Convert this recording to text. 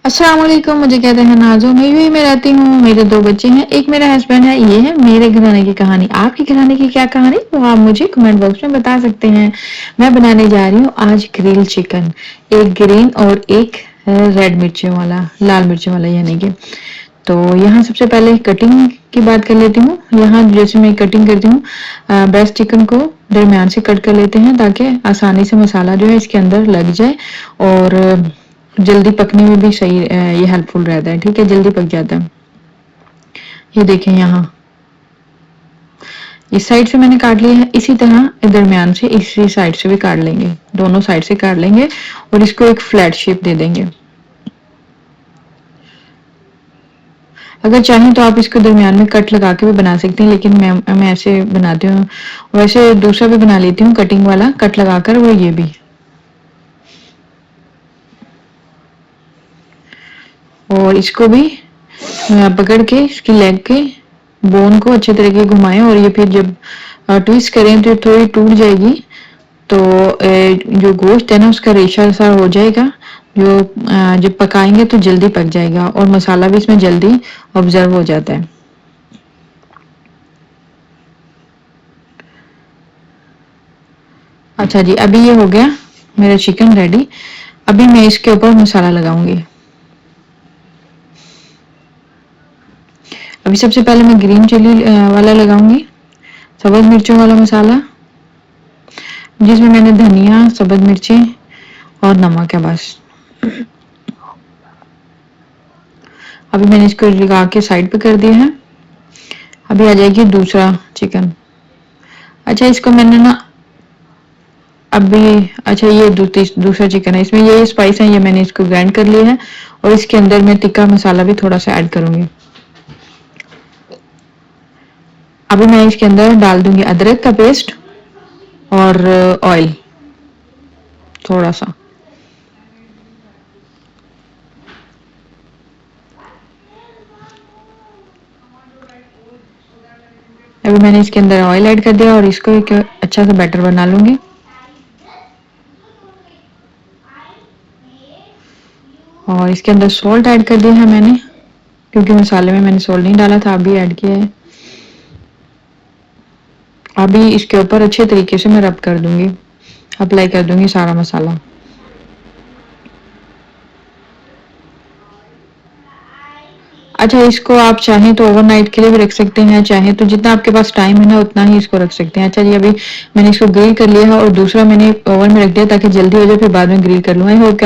अस्सलाम वालेकुम, मुझे कहते हैं नाज़ो। मैं यूएई में रहती हूँ, मेरे 2 बच्चे हैं, एक मेरा हस्बैंड है। ये है मेरे घराने की कहानी। आपके घराने की क्या कहानी, वो आप मुझे कमेंट बॉक्स में बता सकते हैं। मैं बनाने जा रही हूँ आज ग्रिल चिकन, एक ग्रीन और एक रेड मिर्चों वाला, लाल मिर्चों वाला यानी कि। तो यहाँ सबसे पहले कटिंग की बात कर लेती हूँ। यहाँ जैसे मैं कटिंग करती हूँ, ब्रेस्ट चिकन को दरमियान से कट कर लेते हैं ताकि आसानी से मसाला जो है इसके अंदर लग जाए और जल्दी पकने में भी सही ये हेल्पफुल रहता है। ठीक है, जल्दी पक जाता है। ये देखें यहाँ इस साइड से मैंने काट लिया है, इसी तरह दरमियान से इसी साइड से भी काट लेंगे, दोनों साइड से काट लेंगे और इसको एक फ्लैट शेप दे देंगे। अगर चाहें तो आप इसको दरमियान में कट लगा के भी बना सकते हैं, लेकिन मैं ऐसे बनाती हूँ। वैसे दूसरा भी बना लेती हूँ कटिंग वाला, कट लगाकर, वो ये भी। और इसको भी पकड़ के इसकी लेग के बोन को अच्छे तरीके घुमाएं और ये फिर जब ट्विस्ट करें तो थोड़ी टूट जाएगी। तो जो गोश्त है ना उसका रेशा सा हो जाएगा, जो जब पकाएंगे तो जल्दी पक जाएगा और मसाला भी इसमें जल्दी ऑब्जर्व हो जाता है। अच्छा जी, अभी ये हो गया मेरा चिकन रेडी। अभी मैं इसके ऊपर मसाला लगाऊंगी। अभी सबसे पहले मैं ग्रीन चिली वाला लगाऊंगी, सब्ज मिर्चों वाला मसाला, जिसमें मैंने धनिया, सब्ज मिर्चें और नमक है बस। अभी मैंने इसको लगा के साइड पे कर दिया है। अभी आ जाएगी दूसरा चिकन। अच्छा, इसको मैंने ना अभी, अच्छा ये दूसरा चिकन है, इसमें ये स्पाइस है, ये मैंने इसको ग्राइंड कर लिया है और इसके अंदर मैं टिक्का मसाला भी थोड़ा सा ऐड करूंगी। अभी मैं इसके अंदर डाल दूंगी अदरक का पेस्ट और ऑयल थोड़ा सा। अभी मैंने इसके अंदर ऑयल ऐड कर दिया और इसको एक अच्छा सा बैटर बना लूंगी। और इसके अंदर सॉल्ट ऐड कर दिया है मैंने, क्योंकि मसाले में मैंने सॉल्ट नहीं डाला था, अभी ऐड किया है। अभी इसके ऊपर अच्छे तरीके से मैं रब कर दूंगी, अप्लाई कर दूंगी सारा मसाला। अच्छा, इसको आप चाहें तो ओवरनाइट के लिए भी रख सकते हैं, चाहे तो जितना आपके पास टाइम है ना उतना ही इसको रख सकते हैं। अच्छा जी, अभी मैंने इसको ग्रिल कर लिया है और दूसरा मैंने ओवन में रख दिया ताकि जल्दी हो जाए, फिर बाद में ग्रिल कर लूँ। I hope